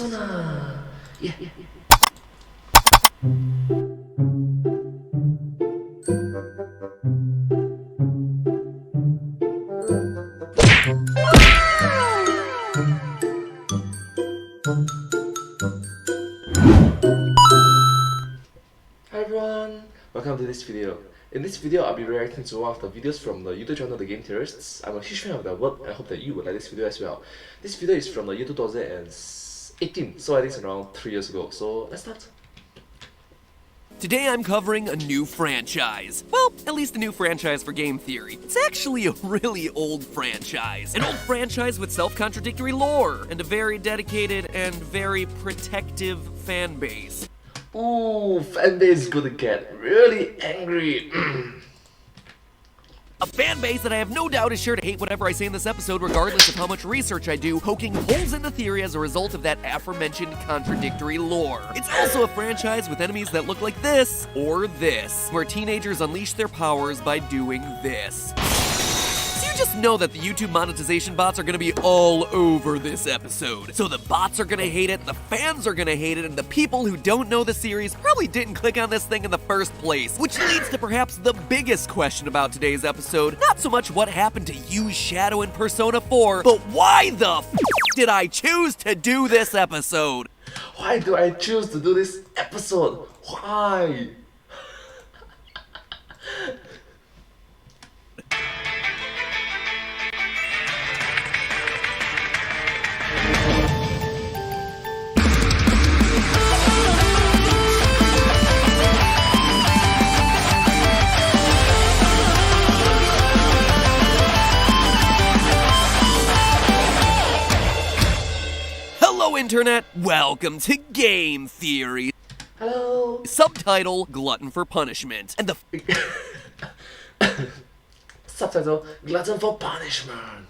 Persona. Yeah. Hi everyone, welcome to this video. In this video, I'll be reacting to one of the videos from the YouTube channel The Game Theorists. I'm a huge fan of their work and I hope that you would like this video as well. This video is from the year 2018, so I think it's around 3 years ago. So let's start. Today I'm covering a new franchise. Well, at least a new franchise for game theory. It's actually a really old franchise. An old franchise with self-contradictory lore, and a very dedicated and very protective fan base. Ooh, fanbase is gonna get really angry. A fan base that I have no doubt is sure to hate whatever I say in this episode, regardless of how much research I do, poking holes in the theory as a result of that aforementioned contradictory lore. It's also a franchise with enemies that look like this, or this, where teenagers unleash their powers by doing this. So you just know that the YouTube monetization bots are gonna be all over this episode. So the bots are gonna hate it, the fans are gonna hate it, and the people who don't know the series probably didn't click on this thing in the first place. Which leads to perhaps the biggest question about today's episode. Not so much what happened to Yu's shadow in Persona 4, but why the f did I choose to do this episode? Why do I choose to do this episode? Why? Hello Internet, welcome to Game Theory. Hello. Subtitle, Glutton for Punishment. And the Subtitle, Glutton for Punishment.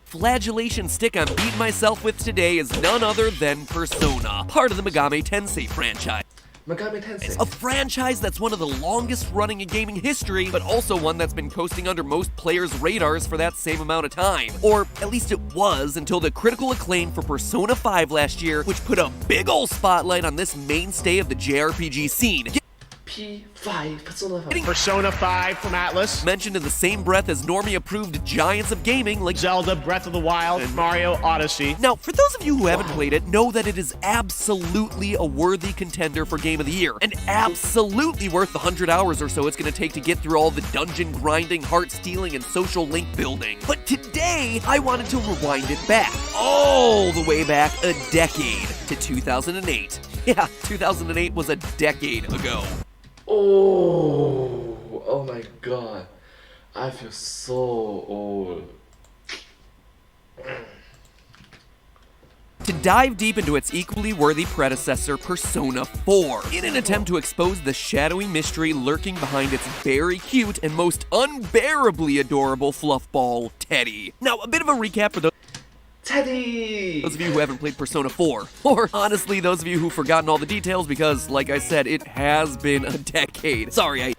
flagellation stick I'm beating myself with today is none other than Persona, part of the Megami Tensei franchise. Megami Tensei. A franchise that's one of the longest running in gaming history, but also one that's been coasting under most players' radars for that same amount of time. Or at least it was until the critical acclaim for Persona 5 last year, which put a big ol' spotlight on this mainstay of the JRPG scene. P5, Persona 5. Persona 5 from Atlas. Mentioned in the same breath as normie-approved giants of gaming like Zelda Breath of the Wild and Mario Odyssey. Now, for those of you who haven't played it, know that it is absolutely a worthy contender for Game of the Year, and absolutely worth the 100 hours or so it's going to take to get through all the dungeon grinding, heart stealing, and social link building. But today, I wanted to rewind it back, all the way back a decade, to 2008. Yeah, 2008 was a decade ago. Oh my god. I feel so old. To dive deep into its equally worthy predecessor, Persona 4, in an attempt to expose the shadowy mystery lurking behind its very cute and most unbearably adorable fluffball, Teddy. Now, a bit of a recap for those Teddy! of you who haven't played Persona 4, or honestly, those of you who've forgotten all the details because, like I said, it has been a decade. Sorry,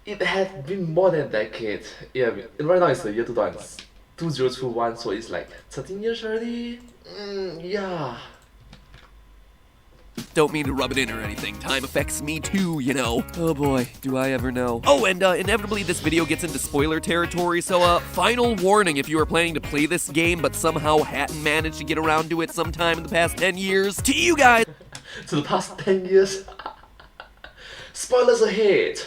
It had been more than a decade. Yeah, right now it's the year 2021, so it's like 13 years already? Yeah. Don't mean to rub it in or anything. Time affects me too, you know. Oh boy, do I ever know. Oh, and inevitably this video gets into spoiler territory, so final warning if you are planning to play this game but somehow hadn't managed to get around to it sometime in the past 10 years, to you guys, To the past 10 years? Spoilers ahead!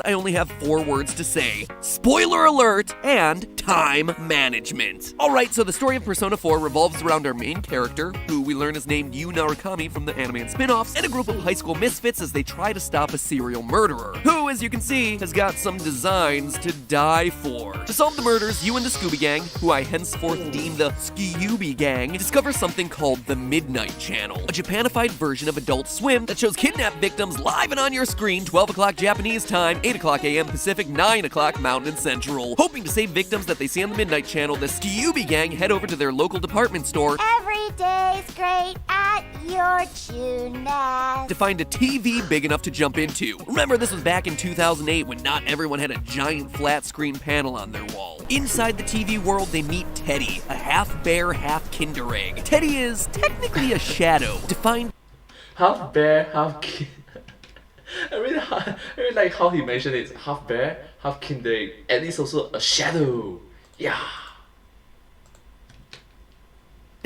I only have 4 words to say. Spoiler alert and time management. Alright, so the story of Persona 4 revolves around our main character, who we learn is named Yu Narukami from the anime and spin-offs, and a group of high school misfits as they try to stop a serial murderer, who, as you can see, has got some designs to die for. To solve the murders, Yu and the Scooby Gang, who I henceforth deem the Scooby Gang, discover something called the Midnight Channel, a Japanified version of Adult Swim that shows kidnapped victims live and on your screen, 12 o'clock Japanese time, 8 o'clock a.m. Pacific, 9 o'clock Mountain Central. Hoping to save victims that they see on the Midnight Channel, the Scooby Gang head over to their local department store. Every day's great at your tuna. To find a TV big enough to jump into. Remember, this was back in 2008 when not everyone had a giant flat screen panel on their wall. Inside the TV world, they meet Teddy, a half bear, half Kinder egg. Teddy is technically a shadow, defined half bear, half kid. I really like how he mentioned it. Half bear, half Kinder, and it's also a shadow. Yeah.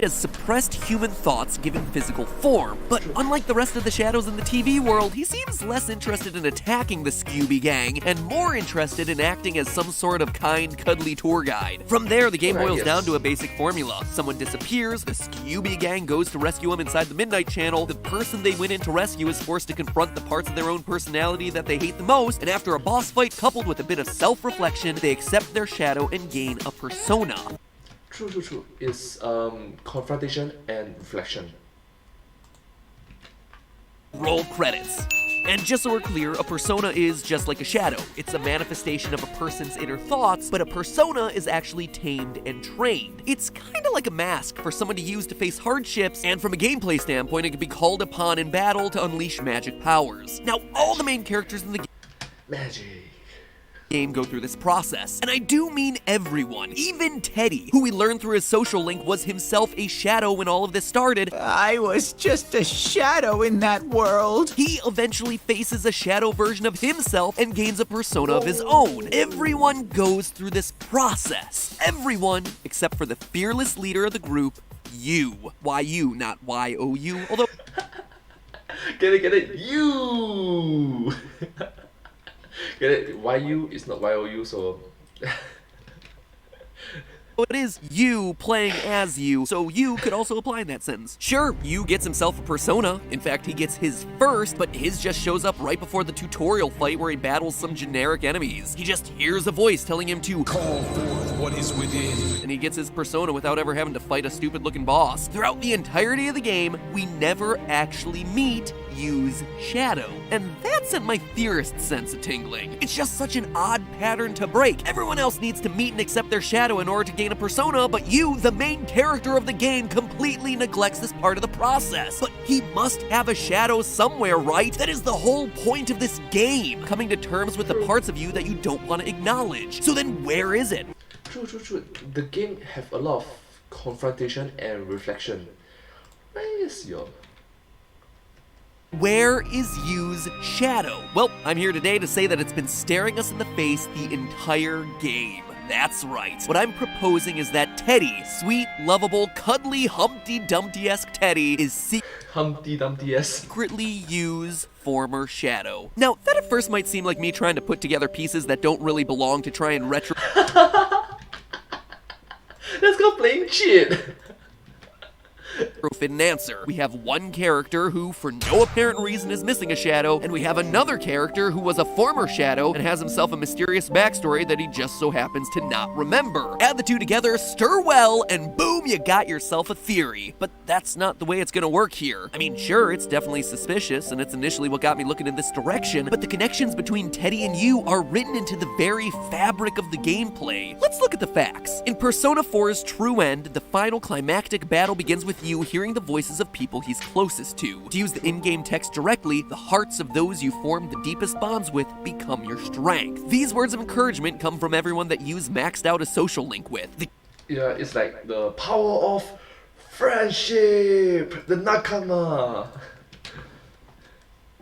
as suppressed human thoughts given physical form. But unlike the rest of the shadows in the TV world, he seems less interested in attacking the Scooby Gang and more interested in acting as some sort of kind, cuddly tour guide. From there, the game boils down to a basic formula. Someone disappears, the Scooby Gang goes to rescue him inside the Midnight Channel, the person they went in to rescue is forced to confront the parts of their own personality that they hate the most, and after a boss fight coupled with a bit of self-reflection, they accept their shadow and gain a persona. True. It's confrontation and reflection. Roll credits. And just so we're clear, a persona is just like a shadow. It's a manifestation of a person's inner thoughts, but a persona is actually tamed and trained. It's kind of like a mask for someone to use to face hardships, and from a gameplay standpoint, it can be called upon in battle to unleash magic powers. Now, all the main characters in the game go through this process. And I do mean everyone, even Teddy, who we learned through his social link was himself a shadow when all of this started. I was just a shadow in that world. He eventually faces a shadow version of himself and gains a persona of his own. Everyone goes through this process. Everyone, except for the fearless leader of the group, you. Y-U, not Y-O-U, although... Get it, you! Get it? YU is not YOU, so... It is you playing as you, so you could also apply in that sentence. Sure, you gets himself a persona. In fact, he gets his first, but his just shows up right before the tutorial fight where he battles some generic enemies. He just hears a voice telling him to call forth what is within, and he gets his persona without ever having to fight a stupid-looking boss. Throughout the entirety of the game, we never actually meet Yu's shadow. And that sent my theorist sense a tingling. It's just such an odd pattern to break. Everyone else needs to meet and accept their shadow in order to gain a persona, but you, the main character of the game, completely neglects this part of the process. But he must have a shadow somewhere, right? That is the whole point of this game. Coming to terms with the parts of you that you don't want to acknowledge. So then where is it? True. The game have a lot of confrontation and reflection. Where is your... Where is Yu's shadow? Well, I'm here today to say that it's been staring us in the face the entire game. That's right. What I'm proposing is that Teddy, sweet, lovable, cuddly, Humpty Dumpty-esque Teddy, is Humpty Dumpty-esque. secretly Yu's former shadow. Now, that at first might seem like me trying to put together pieces that don't really belong to try and Let's go playing shit. fit an answer. We have one character who, for no apparent reason, is missing a shadow, and we have another character who was a former shadow and has himself a mysterious backstory that he just so happens to not remember. Add the two together, stir well, and boom, you got yourself a theory. But that's not the way it's gonna work here. I mean, sure, it's definitely suspicious, and it's initially what got me looking in this direction, but the connections between Teddy and you are written into the very fabric of the gameplay. Let's look at the facts. In Persona 4's true end, the final climactic battle begins with you hearing the voices of people he's closest to. To use the in-game text directly, the hearts of those you form the deepest bonds with become your strength. These words of encouragement come from everyone that Yu's maxed out a social link with. Yeah, it's like the power of friendship, the nakama.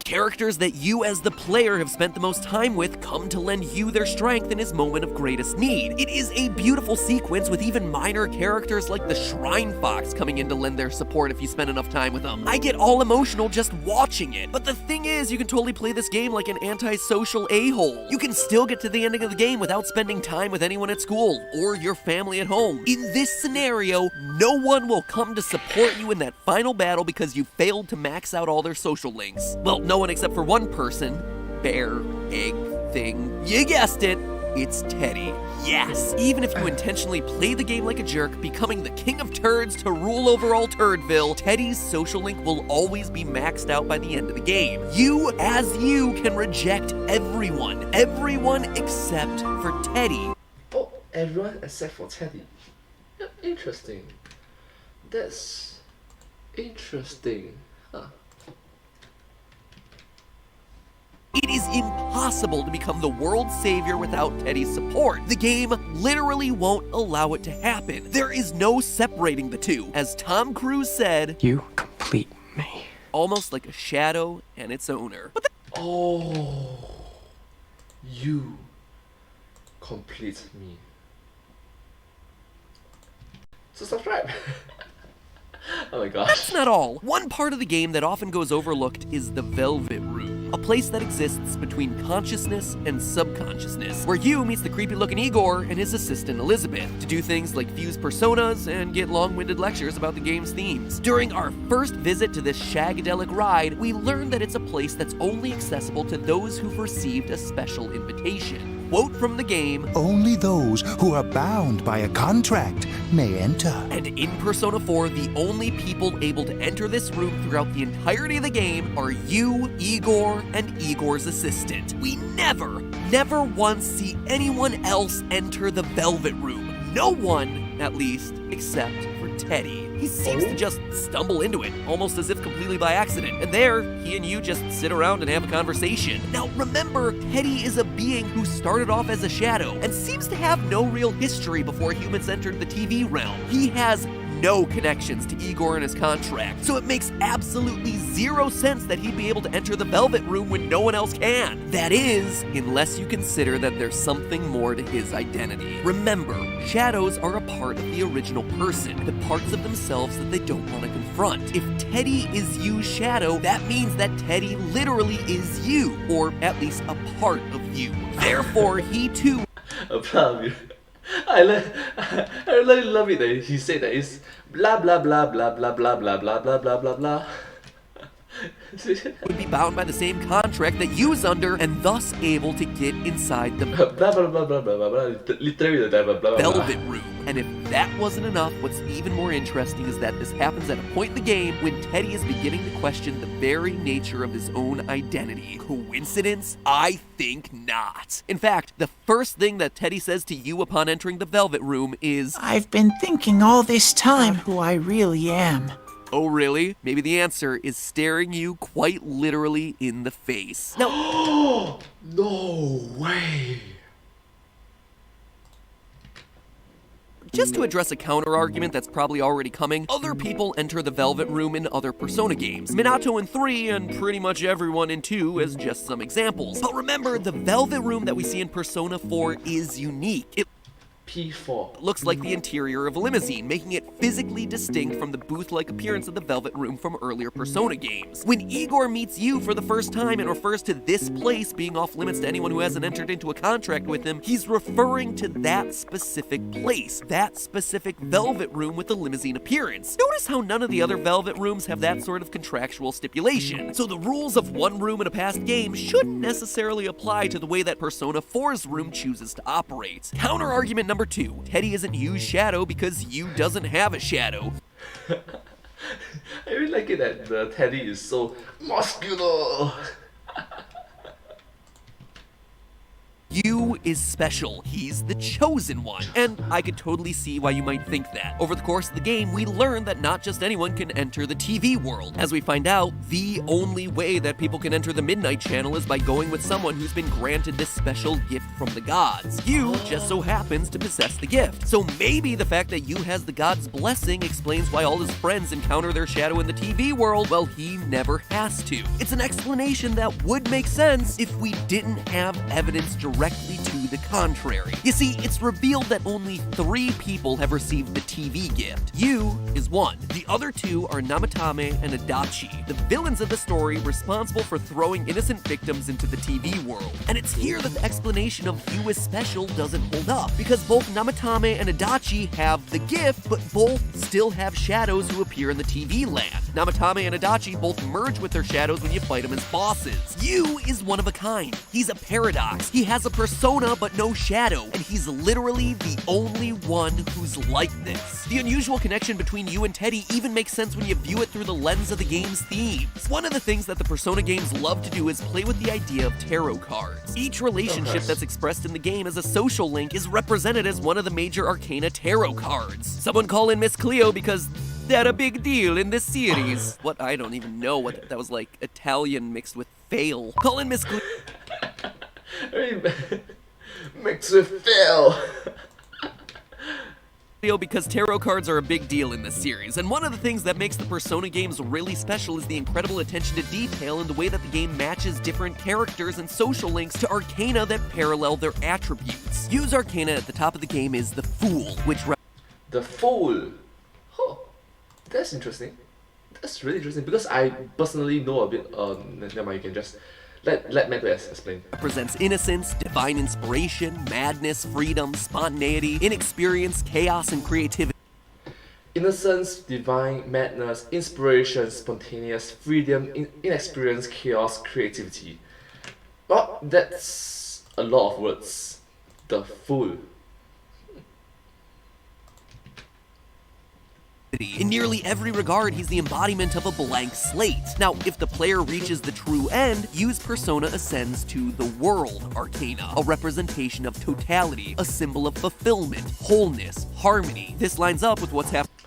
Characters that you as the player have spent the most time with come to lend you their strength in his moment of greatest need. It is a beautiful sequence with even minor characters like the Shrine Fox coming in to lend their support if you spend enough time with them. I get all emotional just watching it. But the thing is, you can totally play this game like an antisocial a-hole. You can still get to the ending of the game without spending time with anyone at school or your family at home. In this scenario, no one will come to support you in that final battle because you failed to max out all their social links. Well, no one except for one person, bear, egg, thing. You guessed it, it's Teddy. Yes, even if you intentionally play the game like a jerk, becoming the king of turds to rule over all Turdville, Teddy's social link will always be maxed out by the end of the game. You, as you, can reject everyone except for Teddy. Oh, everyone except for Teddy. Interesting. That's interesting. It is impossible to become the world's savior without Teddy's support. The game literally won't allow it to happen. There is no separating the two. As Tom Cruise said, You complete me. almost like a shadow and its owner. Oh, you complete me. So subscribe. Oh my gosh. That's not all. One part of the game that often goes overlooked is the Velvet Room, a place that exists between consciousness and subconsciousness, where you meets the creepy-looking Igor and his assistant Elizabeth to do things like fuse personas and get long-winded lectures about the game's themes. During our first visit to this shagadelic ride, we learned that it's a place that's only accessible to those who've received a special invitation. Quote from the game, Only those who are bound by a contract may enter. and in Persona 4, the only people able to enter this room throughout the entirety of the game are you, Igor, and Igor's assistant. We never once see anyone else enter the Velvet Room. No one, at least, except for Teddy. He seems to just stumble into it, almost as if completely by accident. And there, he and you just sit around and have a conversation. Now remember, Teddy is a being who started off as a shadow and seems to have no real history before humans entered the TV realm. He has no connections to Igor and his contract, so it makes absolutely zero sense that he'd be able to enter the Velvet Room when no one else can. That is, unless you consider that there's something more to his identity. Remember, shadows are a part of the original person, the parts of themselves that they don't want to confront. If Teddy is you's shadow, that means that Teddy literally is you, or at least a part of you. Therefore, he too Applaud. I really love it that he said that it's blah blah blah blah blah blah blah blah blah blah blah blah. would be bound by the same contract that you's under and thus able to get inside the Blah blah blah blah blah blah blah. Literally the blah blah blah. Velvet Room. And if that wasn't enough, what's even more interesting is that this happens at a point in the game when Teddy is beginning to question the very nature of his own identity. Coincidence? I think not. In fact, the first thing that Teddy says to you upon entering the Velvet Room is, I've been thinking all this time who I really am. oh really? Maybe the answer is staring you quite literally in the face. Now, No way. just to address a counter-argument that's probably already coming, other people enter the Velvet Room in other Persona games. Minato in 3 and pretty much everyone in 2 as just some examples. But remember, the Velvet Room that we see in Persona 4 is unique. It P4. looks like the interior of a limousine, making it physically distinct from the booth-like appearance of the Velvet Room from earlier Persona games. When Igor meets you for the first time and refers to this place being off-limits to anyone who hasn't entered into a contract with him, he's referring to that specific place, that specific Velvet Room with the limousine appearance. Notice how none of the other Velvet Rooms have that sort of contractual stipulation, so the rules of one room in a past game shouldn't necessarily apply to the way that Persona 4's room chooses to operate. Counter-argument number 2, Teddy isn't Yu's shadow because Yu doesn't have a shadow. I really like it that the Teddy is so muscular. Yu is special. He's the chosen one. And I could totally see why you might think that. Over the course of the game, we learn that not just anyone can enter the TV world. As we find out, the only way that people can enter the Midnight Channel is by going with someone who's been granted this special gift from the gods. Yu just so happens to possess the gift. So maybe the fact that Yu has the god's blessing explains why all his friends encounter their shadow in the TV world, while he never has to. It's an explanation that would make sense if we didn't have evidence directly to the contrary. You see, it's revealed that only 3 people have received the TV gift. Yu is one. The other 2 are Namatame and Adachi, the villains of the story responsible for throwing innocent victims into the TV world. And it's here that the explanation of Yu is special doesn't hold up, because both Namatame and Adachi have the gift, but both still have shadows who appear in the TV land. Namatame and Adachi both merge with their shadows when you fight them as bosses. Yu is one of a kind. He's a paradox. He has a persona but no shadow, and he's literally the only one who's like this. The unusual connection between Yu and Teddy even makes sense when you view it through the lens of the game's themes. One of the things that the Persona games love to do is play with the idea of tarot cards. Each relationship that's expressed in the game as a social link is represented as one of the major arcana tarot cards. Someone call in Miss Cleo because that a big deal in this series? What? I don't even know what that was like. Italian mixed with fail. Call in Miss Mixed with fail. Because tarot cards are a big deal in this series, and one of the things that makes the Persona games really special is the incredible attention to detail and the way that the game matches different characters and social links to arcana that parallel their attributes. Use arcana at the top of the game is the Fool, which The Fool. Oh, that's interesting. That's really interesting because I personally know a bit. Never mind, you can just let Matt explain. represents innocence, divine inspiration, madness, freedom, spontaneity, inexperience, chaos, and creativity. Innocence, divine, madness, inspiration, spontaneous, freedom, inexperience, chaos, creativity. Well, that's a lot of words. The Fool. In nearly every regard, he's the embodiment of a blank slate. Now, if the player reaches the true end, use Persona ascends to the World Arcana, a representation of totality, a symbol of fulfillment, wholeness, harmony. This lines up with what's happening.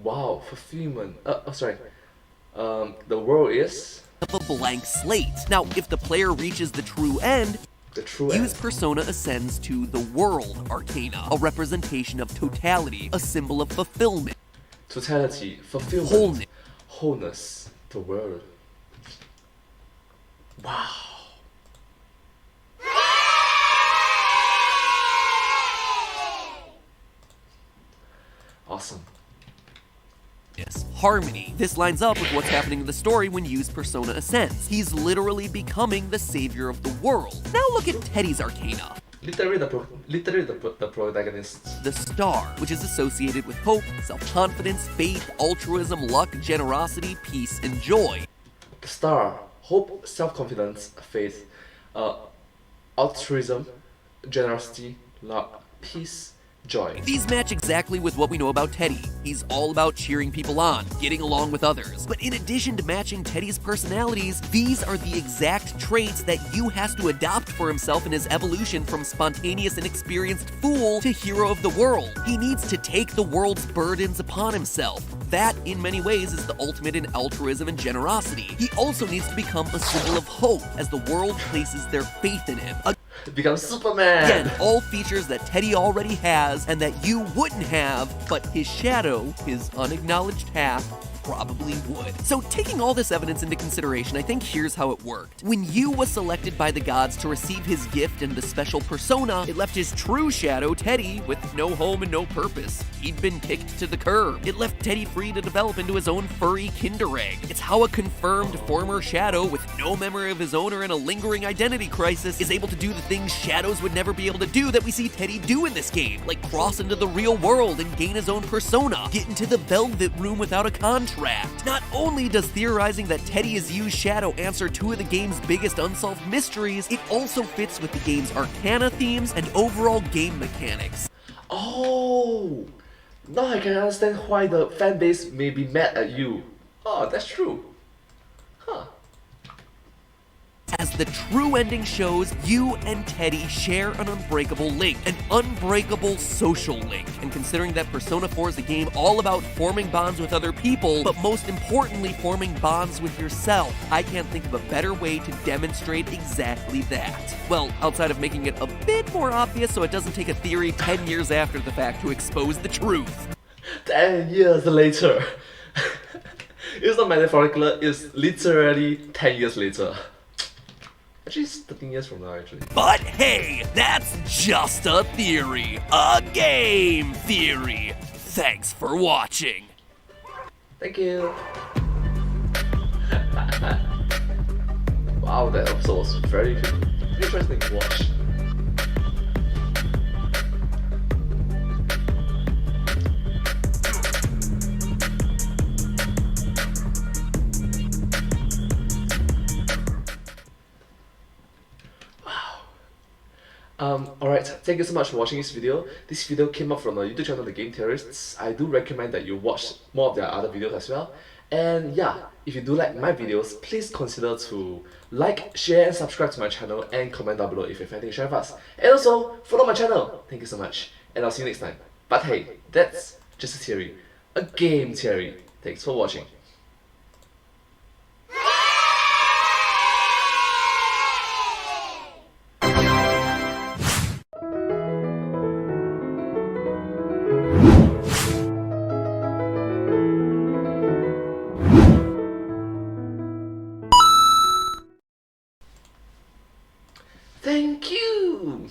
Wow, fulfillment. The world is Of a blank slate. Now, if the player reaches the true end, the true use end. Persona ascends to the World Arcana, a representation of totality, a symbol of fulfillment, Totality, fulfillment, wholeness. wholeness, the world. Wow. Awesome. Yes. Harmony. This lines up with what's happening in the story when used Persona Ascends. He's literally becoming the savior of the world. Now look at Teddy's Arcana. Literally the protagonist. The Star, which is associated with hope, self-confidence, faith, altruism, luck, generosity, peace, and joy. The star, hope, self-confidence, faith, altruism, generosity, luck, peace, joy. These match exactly with what we know about Teddy. He's all about cheering people on, getting along with others. But in addition to matching Teddy's personalities, these are the exact traits that Yu has to adopt for himself in his evolution from spontaneous and experienced fool to hero of the world. He needs to take the world's burdens upon himself. That, in many ways, is the ultimate in altruism and generosity. He also needs to become a symbol of hope as the world places their faith in him. Become Superman! Again, all features that Teddy already has and that you wouldn't have, but his shadow, his unacknowledged half, probably would. So taking all this evidence into consideration, I think here's how it worked. When Yu was selected by the gods to receive his gift and the special persona, it left his true shadow, Teddy, with no home and no purpose. He'd been kicked to the curb. It left Teddy free to develop into his own furry Kinder Egg. It's how a confirmed former shadow with no memory of his owner and a lingering identity crisis is able to do the things shadows would never be able to do that we see Teddy do in this game, like cross into the real world and gain his own persona, get into the Velvet Room without a contract. Not only does theorizing that Teddy is Yu's shadow answer two of the game's biggest unsolved mysteries, it also fits with the game's arcana themes and overall game mechanics. Oh! Now I can understand why the fan base may be mad at you. Oh, that's true. Huh. As the true ending shows, Yu and Teddy share an unbreakable link, an unbreakable social link. And considering that Persona 4 is a game all about forming bonds with other people, but most importantly, forming bonds with yourself, I can't think of a better way to demonstrate exactly that. Well, outside of making it a bit more obvious so it doesn't take a theory 10 years after the fact to expose the truth. 10 years later. It's not metaphorical, it's literally 10 years later. Actually, it's 13 years from now, actually. But hey, that's just a theory. A game theory. Thanks for watching. Thank you. Wow, that episode was very interesting to watch. Alright, thank you so much for watching this video. This video came up from the YouTube channel The Game Theorists. I do recommend that you watch more of their other videos as well. And yeah, if you do like my videos, please consider to like, share and subscribe to my channel and comment down below if you have anything to share with us. And also, follow my channel. Thank you so much. And I'll see you next time. But hey, that's just a theory. a game theory. Thanks for watching. Thank you.